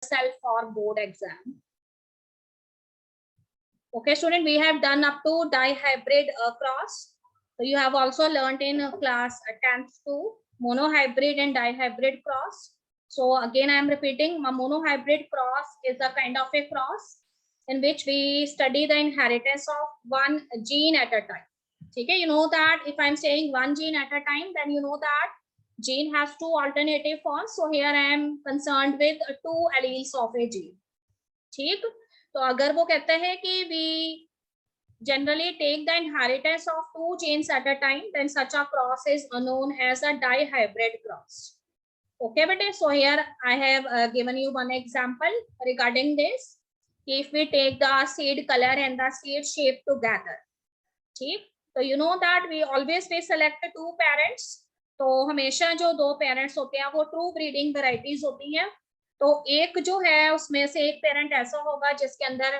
yourself for board exam. Okay, student, we have done up to dihybrid cross. So you have also learned in class 10th to monohybrid and dihybrid cross. So again, I am repeating, a monohybrid cross is a kind of a cross in which we study the inheritance of one gene at a time. Okay, you know that if I'm saying one gene at a time, then you know that gene has two alternative forms. So here I am concerned with two alleles of a gene. ठीक, तो अगर वो कहते हैं कि we generally take the inheritance of two genes at a time, then such a cross is known as a dihybrid cross. Okay, but so here I have given you one example regarding this. If we take the seed color and the seed shape together, ठीक, तो you know that we always select two parents. तो हमेशा जो दो parents होते हैं वो true breeding varieties होती हैं. तो एक जो है उसमें से एक पेरेंट ऐसा होगा जिसके अंदर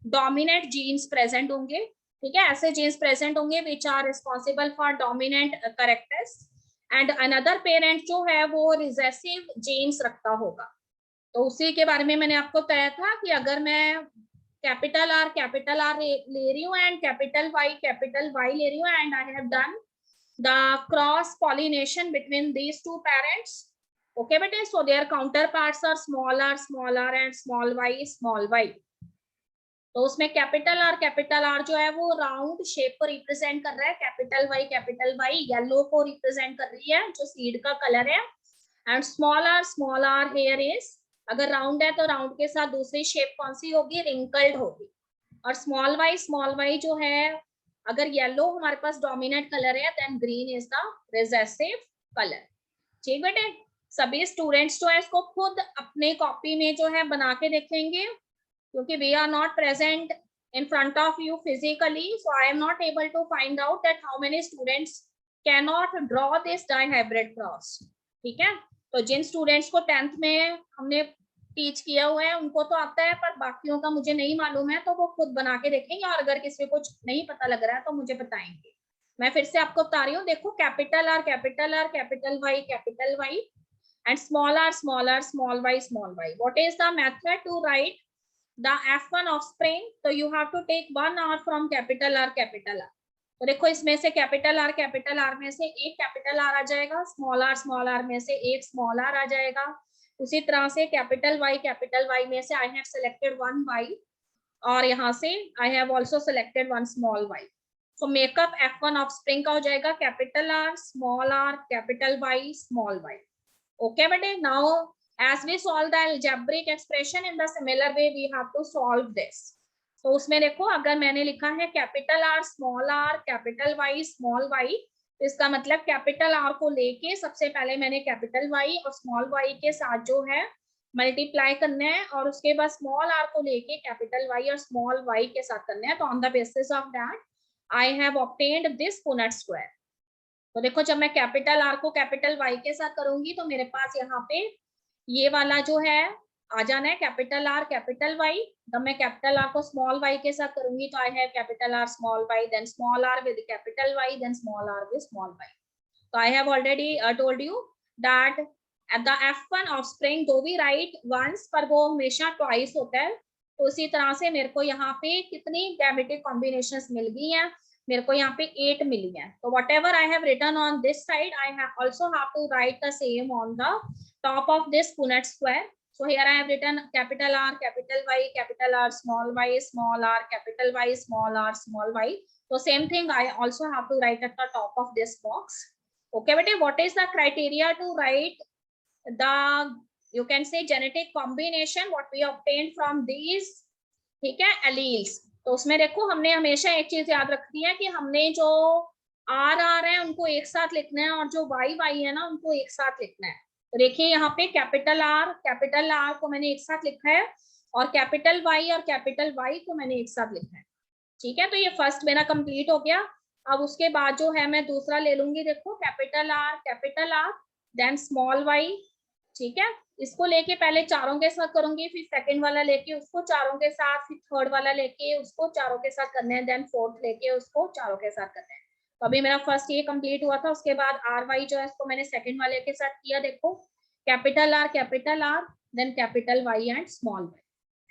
डोमिनेंट जीन्स प्रेजेंट होंगे. ठीक है, ऐसे जीन्स प्रेजेंट होंगे which are responsible for dominant characters, and another parent जो है वो रिसेसिव जीन्स रखता होगा. तो उसी के बारे में मैंने आपको बताया था कि अगर मैं कैपिटल आर ले रही हूँ एंड कैपिटल वाई ले रही हूँ and I have done the cross pollination between these two parents. Okay बेटे, so their counterparts R small R and small Y. तो उसमें कैपिटल आर जो है वो राउंड शेप को रिप्रेजेंट कर रहा है, कैपिटल वाई येलो को रिप्रेजेंट कर रही है जो सीड का कलर है, and small R here is, अगर राउंड है तो राउंड के साथ दूसरी शेप कौन सी होगी, रिंकल्ड होगी. और स्मॉल वाई जो है अगर येलो हमारे पास डोमिनेंट कलर है then green is the recessive colour. ठीक बेटे, सभी स्टूडेंट्स जो है इसको खुद अपने कॉपी में जो है बना के देखेंगे क्योंकि we are not present in front of you physically, so I am not able to find out that how many students cannot draw this dihybrid cross. ठीक है, तो जिन स्टूडेंट्स को 10th में हमने टीच किया हुआ है उनको तो आता है, पर बाकियों का मुझे नहीं मालूम है, तो वो खुद बना के देखेंगे और अगर किसी को कुछ नहीं पता लग रहा है तो मुझे बताएंगे. मैं फिर से आपको बता रही हूँ, देखो capital R capital Y and small r small y. What is the method to write the F1 offspring? So you have to take one R from capital R. तो देखो इसमें से कैपिटल आर में से एक कैपिटल आर आ जाएगा, small are में से एक स्मॉल आर आ जाएगा. उसी तरह से कैपिटल वाई में से I have selected one Y और यहाँ से I have also selected one small Y. So makeup F1 offspring का हो जाएगा capital R capital Y small Y. Okay, but now as we solve the algebraic expression in the similar way we have to solve this. तो उसमें देखो अगर मैंने लिखा है capital R capital Y small Y, तो इसका मतलब कैपिटल आर को लेके सबसे पहले मैंने कैपिटल वाई और स्मॉल वाई के साथ जो है मल्टीप्लाई करना है और उसके बाद स्मॉल आर को लेके कैपिटल वाई और स्मॉल वाई के साथ करना है. तो on the basis of that I have obtained this Punnett square. तो देखो जब मैं कैपिटल आर को कैपिटल वाई के साथ करूंगी तो मेरे पास यहाँ पे ये वाला जो है आ जाना है कैपिटल आर कैपिटल वाई. जब मैं कैपिटल आर को स्मॉल वाई के साथ करूंगी तो I have capital R small Y then small R with capital Y then small R with small Y. तो I have already told you that at the F1 offspring दो भी right once पर वो हमेशा ट्वाइस होता है. तो उसी तरह से मेरे को यहाँ पे कितनी गैमेटिक कॉम्बिनेशंस मिल गई हैं, मेरे को यहाँ पे 8 मिली है. तो whatever I have written on this side I have also have to write the same on the top of this Punnett square. So here I have written capital R small R capital Y small Y. तो same thing I also have to write at the top of this box. Okay बेटे, what is the criteria to write the you can say genetic combination what we obtained from these. ठीक है, alleles. तो उसमें देखो हमने हमेशा एक चीज याद रखनी है कि हमने जो आर है उनको एक साथ लिखना है और जो वाई है ना उनको एक साथ लिखना है. तो देखिए यहाँ पे कैपिटल आर को मैंने एक साथ लिखा है और कैपिटल वाई को मैंने एक साथ लिखा है. ठीक है, तो ये फर्स्ट मेरा कंप्लीट हो गया. अब उसके बाद जो है मैं दूसरा ले लूंगी. देखो capital R then small Y. ठीक है, इसको लेके पहले चारों के साथ करूंगी, फिर सेकंड वाला लेके उसको चारों के साथ, फिर थर्ड वाला लेके उसको चारों के साथ करना है, देन फोर्थ लेके उसको चारों के साथ करना है. तो अभी मेरा फर्स्ट ये कंप्लीट हुआ था. उसके बाद आर वाई जो है इसको मैंने सेकंड वाले के साथ किया. देखो capital R then capital Y and small Y.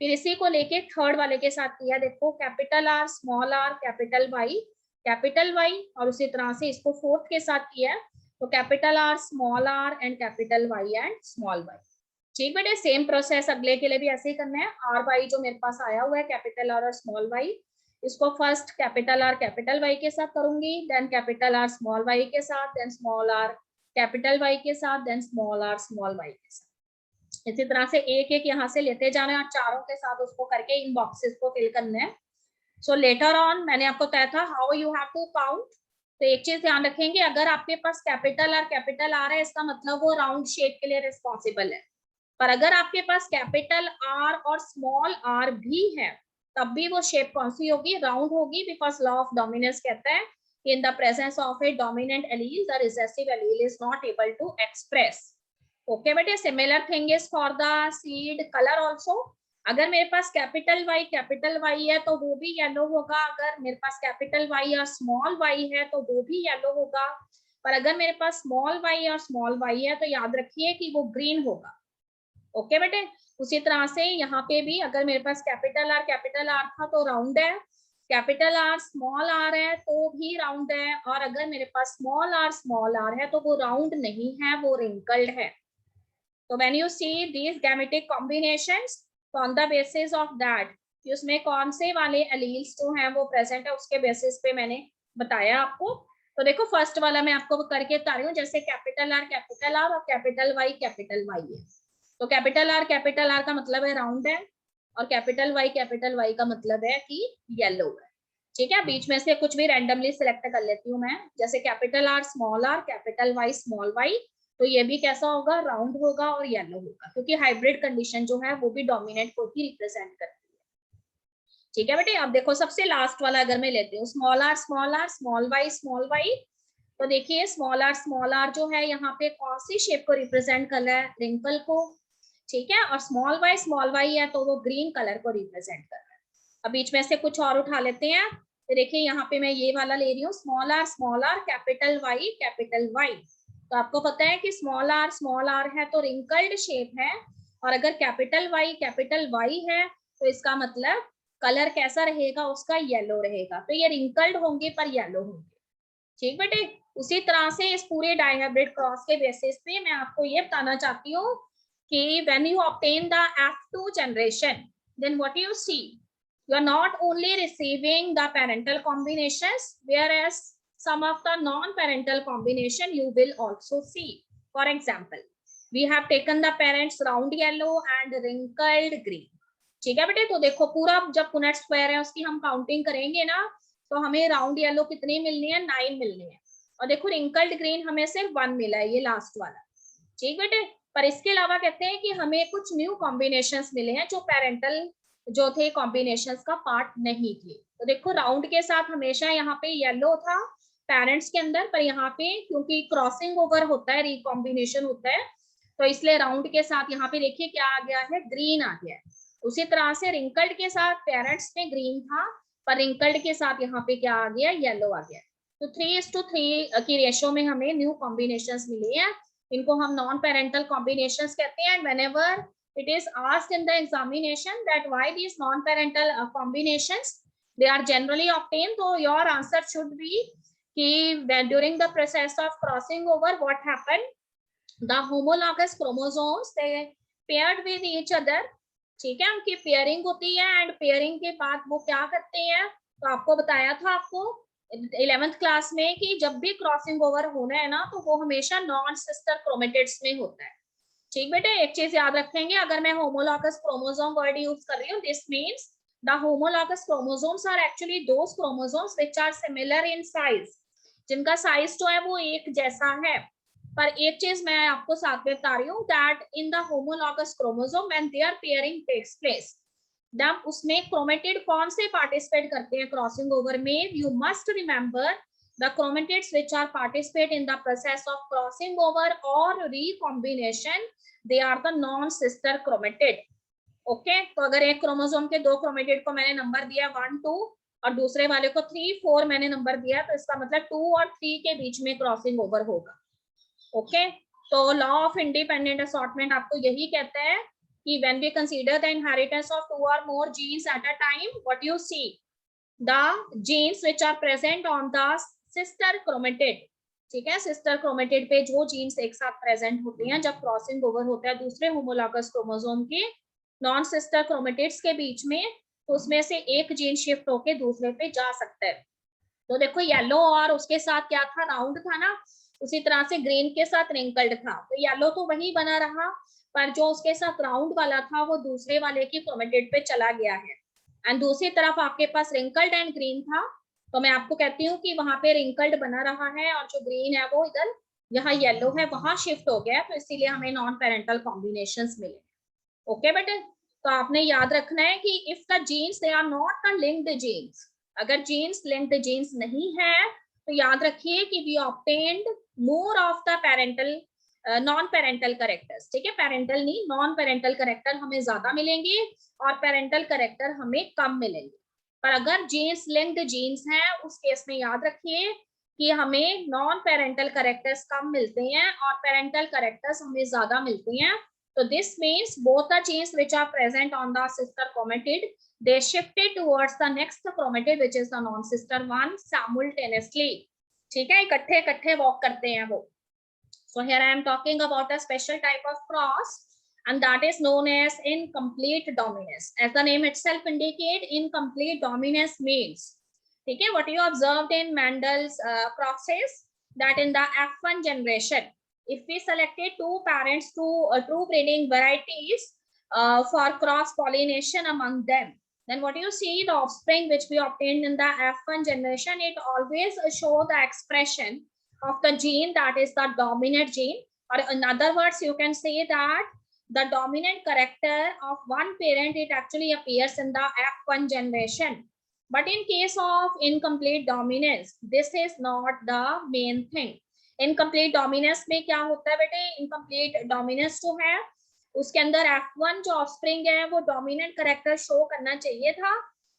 फिर इसी को लेके थर्ड वाले के साथ किया, देखो capital R, small R, capital Y, और उसी तरह से इसको फोर्थ के साथ किया है, तो capital R, small R and capital Y and small Y. ठीक बेटे, सेम प्रोसेस अगले के लिए भी ऐसे ही करना है। आर वाई जो मेरे पास आया हुआ है कैपिटल आर और स्मॉल वाई, इसको first capital R capital Y के साथ करूंगी, then capital R small Y के साथ, then small R capital Y के साथ, then small R small Y के साथ। इसी तरह से एक एक यहाँ से लेते जाना है और चारों के साथ उसको करके इन बॉक्सेस को फिल करना है। सो लेटर ऑन मैंने आपको बताया था how you have to count. तो एक चीज ध्यान रखेंगे, अगर आपके पास कैपिटल आर है, इसका मतलब वो राउंड शेप के लिए रिस्पॉन्सिबल है। पर अगर आपके पास कैपिटल आर और स्मॉल आर भी है, तब भी वो शेप कौन सी होगी? राउंड होगी, बिकॉज लॉ ऑफ डोमिनेंस कहता है कि in the presence of a dominant allele the recessive allele is not able to express. Okay बेटे, similar thing is for the seed colour also. अगर मेरे पास कैपिटल वाई है तो वो भी येलो होगा, अगर मेरे पास कैपिटल वाई और स्मॉल वाई है तो वो भी येलो होगा, पर अगर मेरे पास स्मॉल वाई और स्मॉल वाई है तो याद रखिए कि वो ग्रीन होगा। ओके बेटे, उसी तरह से यहाँ पे भी अगर मेरे पास कैपिटल आर था तो राउंड है, कैपिटल आर स्मॉल आर है तो भी राउंड है, और अगर मेरे पास स्मॉल आर है तो वो राउंड नहीं है, वो रिंकल्ड है। तो when you see these gametic combinations, तो on the basis of that कि उसमें कौन से वाले एलील्स जो हैं वो प्रेजेंट है, उसके बेसिस पे मैंने बताया आपको। तो देखो फर्स्ट वाला मैं आपको करके बता रही हूँ, जैसे कैपिटल आर और कैपिटल वाई है। तो कैपिटल आर का मतलब है राउंड है, और कैपिटल वाई का मतलब है कि येलो है। ठीक है, बीच में से कुछ भी रैंडमली सिलेक्ट कर लेती हूँ मैं, जैसे capital R small R, capital Y small Y, तो ये भी कैसा होगा? राउंड होगा और येलो होगा, क्योंकि हाइब्रिड कंडीशन जो है वो भी डोमिनेंट को ही रिप्रेजेंट करती है। ठीक है बेटे, अब देखो सबसे लास्ट वाला अगर मैं लेती हूँ स्मॉल आर, स्मॉल वाई, तो देखिए स्मॉल आर जो है यहाँ पे कौन सी शेप को रिप्रेजेंट कर रहा है? रिंकल को। ठीक है, और स्मॉल वाई है तो वो ग्रीन कलर को रिप्रेजेंट कर रहा है। अब बीच में से कुछ और उठा लेते हैं, तो देखिए यहाँ पे मैं ये वाला ले रही हूँ स्मॉल आर कैपिटल वाई। तो आपको पता है कि स्मॉल आर है तो रिंकल्ड शेप है, और अगर कैपिटल वाई है तो इसका मतलब कलर कैसा रहेगा? उसका येलो रहेगा। तो ये रिंकल्ड होंगे पर येलो होंगे। ठीक बेटे, उसी तरह से इस पूरे डाइहाइब्रिड क्रॉस के बेसिस पे मैं आपको ये बताना चाहती हूँ कि when you obtain the F2 generation, then what you see, you are not only receiving the parental combinations, whereas some of the non-parental combination you will also see. For example, we have taken the parents round yellow and wrinkled green. ठीक है बेटे, तो देखो पूरा जब Punnett square है उसकी हम काउंटिंग करेंगे ना, तो हमें राउंड येलो कितने मिलने हैं? 9 मिलने हैं, और देखो रिंकल्ड ग्रीन हमें सिर्फ 1 मिला है, ये लास्ट वाला। ठीक बेटे, पर इसके अलावा कहते हैं कि हमें कुछ न्यू कॉम्बिनेशंस मिले हैं जो पेरेंटल जो थे कॉम्बिनेशंस का पार्ट नहीं थे। तो देखो राउंड के साथ हमेशा यहाँ पे येलो था पेरेंट्स के अंदर, पर यहाँ पे क्योंकि क्रॉसिंग ओवर होता है, रिकॉम्बिनेशन होता है, तो इसलिए राउंड के साथ यहाँ पे देखिए क्या आ गया है? ग्रीन आ गया है। उसी तरह से रिंकल्ड के साथ पेरेंट्स में ग्रीन था, पर रिंकल्ड के साथ यहाँ पे क्या आ गया? येलो आ गया। तो 3:3 की रेशो में हमें न्यू कॉम्बिनेशंस मिले हैं, इनको हम नॉन पेरेंटल कॉम्बिनेशंस कहते हैं। whenever it is asked in the examination that why these non parental combinations they are generally obtained, so your answer should be कि during the process of crossing over what happened, the homologous chromosomes they paired with each other। ठीक है, उनकी pairing होती है, and pairing के बाद वो क्या करते हैं? तो आपको बताया था आपको 11th क्लास में कि जब भी क्रॉसिंग ओवर होना है ना, तो वो हमेशा नॉन सिस्टर क्रोमेटिड्स में होता है। ठीक बेटे, एक चीज याद रखेंगे, अगर मैं होमोलॉगस क्रोमोसोम वर्ड यूज कर रही हूँ, this means the homologous chromosomes are actually those chromosomes which are similar in size, जिनका साइज जो है वो एक जैसा है। पर एक चीज मैं आपको साथ में बता रही हूँ, that in the homologous chromosome when their pairing takes place, जब उसमें क्रोमेटिड कौन से पार्टिसिपेट करते हैं क्रॉसिंग ओवर में? You must remember the chromatids which are participate in the process of crossing over और recombination, they are the non sister chromatid. Okay, तो अगर एक क्रोमोसोम के दो क्रोमेटिड को मैंने नंबर दिया 1 2 और दूसरे वाले को 3 4 मैंने नंबर दिया, तो इसका मतलब 2 और 3 के बीच में क्रॉसिंग ओवर होगा। ओके, तो लॉ ऑफ इंडिपेंडेंट असॉर्टमेंट आपको यही कहता है कि when we consider the inheritance of 2 or more genes at a time, what you see, the genes which are present on the sister chromatid, ठीक है, sister chromatid पे जो जीन्स एक साथ प्रेजेंट होते हैं जब क्रॉसिंग ओवर होता है दूसरे होमोलॉगस क्रोमोसोम के नॉन सिस्टर क्रोमेटिड्स के बीच में, तो उसमें से एक जीन शिफ्ट होके दूसरे पे जा सकता है। तो देखो येलो और उसके साथ क्या था, राउंड था ना, उसी तरह से ग्रीन के साथ रिंकल्ड था, तो येलो तो वही बना रहा, पर जो उसके साथ राउंड वाला था वो दूसरे वाले की क्रोमेटिड पे चला गया है। एंड दूसरी तरफ आपके पास रिंकल्ड एंड ग्रीन था, तो मैं आपको कहती हूँ कि वहां पे रिंकल्ड बना रहा है और जो ग्रीन है वो इधर यहाँ येलो है वहां शिफ्ट हो गया, तो इसीलिए हमें नॉन पेरेंटल कॉम्बिनेशंस मिले। ओके बेटे, तो आपने याद रखना है कि if the genes they are not the linked genes, अगर जीन्स लिंक्ड जीन्स नहीं है तो याद रखिए कि we obtained more of the parental non parental characters, ठीक है, पेरेंटल नहीं नॉन पेरेंटल करेक्टर हमें ज्यादा मिलेंगे और पेरेंटल करेक्टर हमें कम मिलेंगे। पर अगर जीन्स लिंक्ड जीन्स हैं उस केस में याद रखिए कि हमें नॉन पेरेंटल करेक्टर्स कम मिलते हैं और पेरेंटल करेक्टर्स हमें ज्यादा मिलते हैं। So this means both the genes which are present on the sister chromatid, they shifted towards the next chromatid which is the non-sister one simultaneously. ठीक है, इकट्ठे इकट्ठे walk करते हैं वो। So here I am talking about a special type of cross, and that is known as incomplete dominance. As the name itself indicate, incomplete dominance means, ठीक है, what you observed in Mendel's process, that in the F1 generation, if we selected two parents, two breeding varieties for cross pollination among them, then what you see, the offspring which we obtained in the F1 generation, it always show the expression of the gene that is the dominant gene, or in other words you can say that the dominant character of one parent, it actually appears in the F1 generation. But in case of incomplete dominance, this is not the main thing. Incomplete dominance में क्या होता है बेटे, incomplete dominance जो है उसके अंदर F1 जो ऑफस्प्रिंग है वो डोमिनेंट करेक्टर शो करना चाहिए था,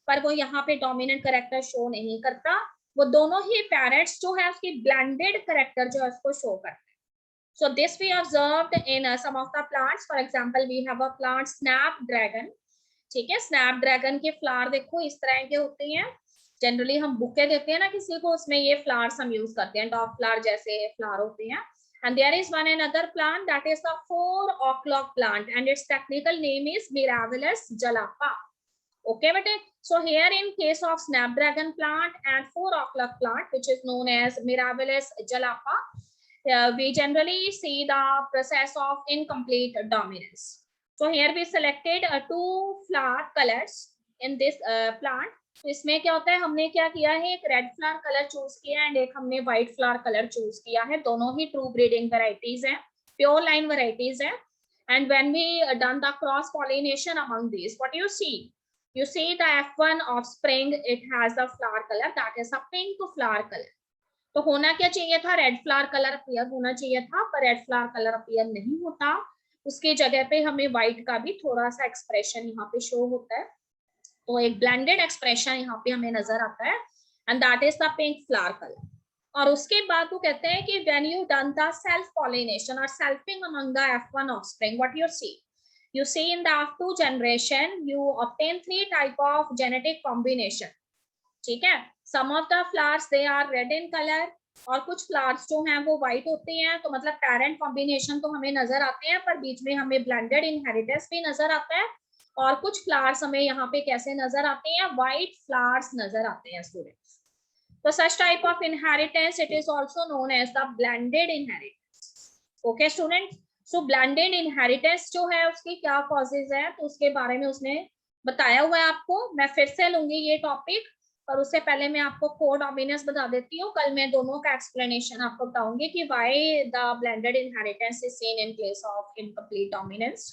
पर वो यहाँ पे डोमिनेंट करेक्टर शो नहीं करता, वो दोनों ही पेरेंट्स जो है उसकी ब्लेंडेड करेक्टर जो है उसको शो करते हैं। So this we observed in some of the plants. For example, we have a plant snapdragon, ठीक है, स्नैपड्रैगन के फ्लावर देखो इस तरह के होते हैं, जनरली हम बुके देते हैं ना किसी को, उसमें ये फ्लावर्स हम यूज करते हैं, डॉग फ्लावर जैसे फ्लावर होते हैं। And there is one another plant that is the 4 o'clock plant and its technical name is Mirabilis jalapa. Okay bete, so here in case of snapdragon plant and 4 o'clock plant which is known as Mirabilis jalapa, we generally see the process of incomplete dominance. So here we selected 2 flower colors in this plant. तो इसमें क्या होता है, हमने क्या किया है, एक रेड फ्लावर कलर चूज किया एंड एक हमने व्हाइट फ्लावर कलर चूज किया है, दोनों ही ट्रू ब्रीडिंग वेराइटीज हैं, प्योर लाइन वेराइटीज हैं। And when we done the cross pollination among these, what you see the F1 offspring, it has the flower color that is a pink flower color. तो होना क्या चाहिए था, red flower colour appear होना चाहिए था, पर रेड फ्लावर कलर अपीयर नहीं होता, उसके जगह पे हमें व्हाइट का भी थोड़ा सा एक्सप्रेशन यहाँ पे शो होता है, तो एक ब्लेंडेड एक्सप्रेशन यहाँ पे हमें नजर आता है, and that is the pink flower colour. और उसके बाद वो कहते हैं कि when you done the self pollination और selfing among the F1 offspring, what you see in the F2 generation you obtain 3 type of genetic combination, ठीक है, some of the flowers they are red in color और कुछ flowers जो हैं वो white होते हैं, तो मतलब पेरेंट कॉम्बिनेशन तो हमें नजर आते हैं पर बीच में हमें ब्लेंडेड इनहेरिटेंस भी नजर आता है, और कुछ फ्लावर्स हमें यहाँ पे कैसे नजर आते हैं, व्हाइट फ्लावर्स नजर आते हैं स्टूडेंट्स। तो such type of inheritance it is also known as the blended inheritance. Okay student, so blended inheritance जो है उसकी क्या कॉजेज है, तो उसके बारे में उसने बताया हुआ है आपको, मैं फिर से लूंगी ये टॉपिक, पर उससे पहले मैं आपको को डोमिनेंस बता देती हूँ, कल मैं दोनों का एक्सप्लेनेशन आपको बताऊंगी कि why the blended inheritance is seen in case of incomplete dominance.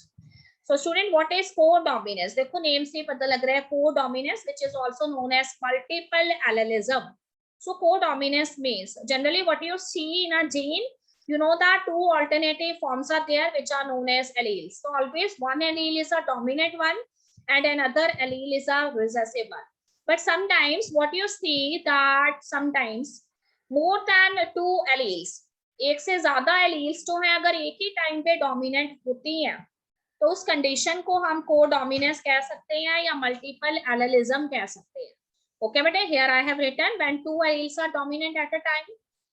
So student what is codominance, देखो नेम से पता लग रहा है, codominance which is also known as multiple allelism. So codominance means generally what you see in a gene, you know that 2 alternative forms are there which are known as alleles. So always one allele is a dominant one and another allele is a recessive one. But sometimes what you see that sometimes more than 2 alleles, एक से ज्यादा alleles जो है अगर एक ही time पे dominant होती हैं, तो उस कंडीशन को हम कोडोमिनेंस कह सकते हैं या मल्टीपल एलेलिज्म कह सकते हैं. Okay बेटे, here I have written when two alleles are dominant at a time,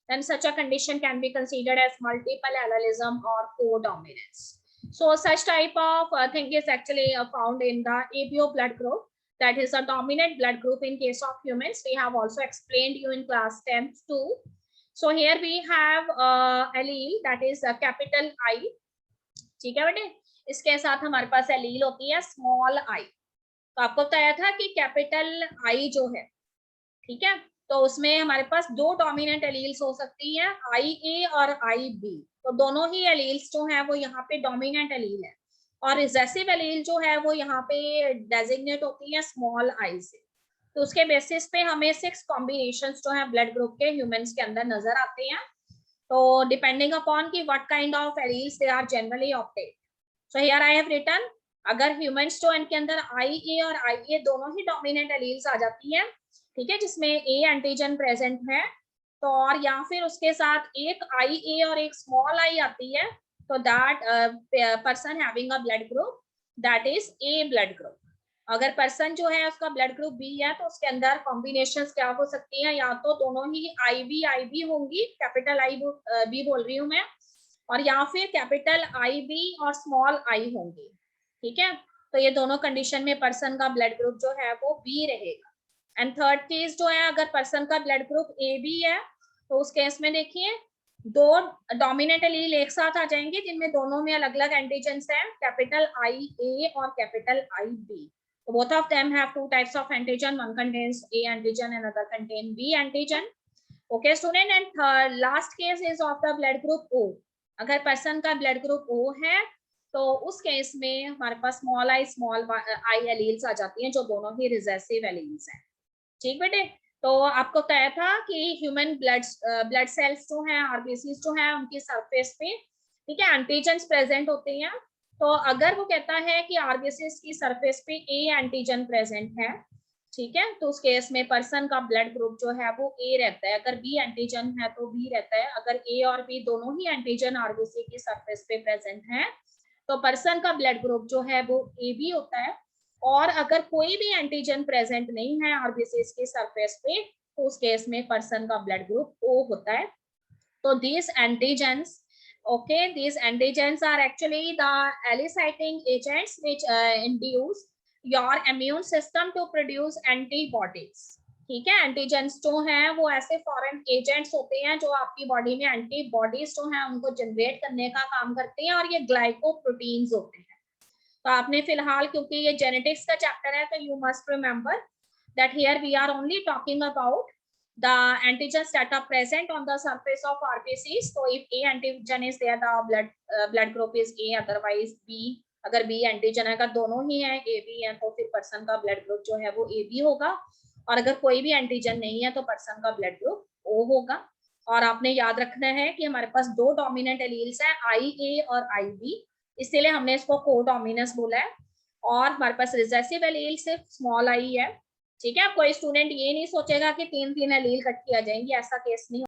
then such a condition can be considered as multiple allelism or codominance. So such type of thing is actually found in the ABO blood group, that is a dominant blood group in case of humans. We have also explained you in class 10th too. So here we have allele that is a capital I. ठीक है बेटे, इसके साथ हमारे पास allele होती है small I. तो आपको बताया था कि कैपिटल आई जो है, ठीक है, तो उसमें हमारे पास दो डोमिनेंट एलील्स हो सकती हैं, आई ए और आई बी. तो दोनों ही एलील्स जो है वो यहाँ पे डोमिनेंट एलील है, और रिसेसिव एलील जो है वो यहाँ पे डेजिग्नेट होती है स्मॉल आई से. तो उसके बेसिस पे हमें 6 कॉम्बिनेशंस जो है ब्लड ग्रुप के ह्यूमंस के अंदर नजर आते हैं. तो डिपेंडिंग अपॉन की what kind of alleles they are generally opted. So here I have written, अगर ह्यूमंस जो इनके अंदर आई ए और आई ए दोनों ही डोमिनेंट एलील्स आ जाती हैं, ठीक है, जिसमें ए एंटीजन प्रेजेंट है, तो और या फिर उसके साथ एक आई ए और एक स्मॉल आई आती है, तो that person having a blood group, that is a blood group. अगर पर्सन जो है उसका ब्लड ग्रुप बी है, तो उसके अंदर कॉम्बिनेशंस क्या हो सकती हैं, या तो दोनों ही आई बी होंगी, कैपिटल आई बी बोल रही हूँ मैं, और या फिर कैपिटल आई बी और स्मॉल आई होंगी. ठीक है, तो ये दोनों कंडीशन में पर्सन का ब्लड ग्रुप जो है वो बी रहेगा. एंड थर्ड केस जो है, अगर पर्सन का ब्लड ग्रुप ए बी है, तो उस केस में देखिए दो डोमिनेंट एलील एक साथ आ जाएंगे जिनमें दोनों में अलग अलग एंटीजेंस हैं, कैपिटल आई ए और capital I B. So both of them have two types of antigen. One contains A antigen and another contain B antigen. Okay, student. And last case is of the blood group O. अगर person का blood group O है, तो उस case में हमारे पास small I alleles आ जाती हैं, जो दोनों ही रिसेसिव एलील्स हैं. ठीक बेटे, तो आपको बताया था कि ह्यूमन ब्लड सेल्स जो हैं, आरबीसीज जो हैं, उनकी सरफेस पे, ठीक है, एंटीजेंस प्रेजेंट होते हैं. तो अगर वो कहता है कि आरबीसीज की सरफेस पे ए एंटीजन प्रेजेंट है, ठीक है, तो उस केस में पर्सन का ब्लड ग्रुप जो है वो ए रहता है. अगर बी एंटीजन है तो बी रहता है. अगर ए और बी दोनों ही एंटीजन आरबीसी की सरफेस पे प्रेजेंट है, तो पर्सन का ब्लड ग्रुप जो है वो ए बी होता है. और अगर कोई भी एंटीजन प्रेजेंट नहीं है आरबीसीज की सरफेस पे, तो उस केस में पर्सन का ब्लड ग्रुप ओ होता है. तो these antigens, okay, these antigens are actually the eliciting agents which induce your immune system to produce antibodies. ठीक है, एंटीजेंस जो हैं वो ऐसे फॉरेन एजेंट्स होते हैं जो आपकी बॉडी में एंटीबॉडीज जो हैं उनको जनरेट करने का काम करते हैं, और ये ग्लाइकोप्रोटीन्स होते हैं. तो आपने फिलहाल, क्योंकि ये जेनेटिक्स का चैप्टर है, तो you must remember that here we are only talking about the antigens that are present on the surface of RBCs. So if A antigen is there, the blood group is A, otherwise B. अगर B antigen है, अगर दोनों ही है A B है, तो फिर person का blood group जो है वो A B होगा. और अगर कोई भी एंटीजन नहीं है, तो पर्सन का ब्लड ग्रुप O होगा. और आपने याद रखना है कि हमारे पास दो डोमिनेंट एलील्स हैं, आई ए और आई बी, इसीलिए हमने इसको कोडोमिनेंस बोला है. और हमारे पास रिसेसिव एलील सिर्फ स्मॉल आई है. ठीक है, कोई स्टूडेंट ये नहीं सोचेगा कि 3 एलील इकट्ठी आ जाएंगी, ऐसा केस नहीं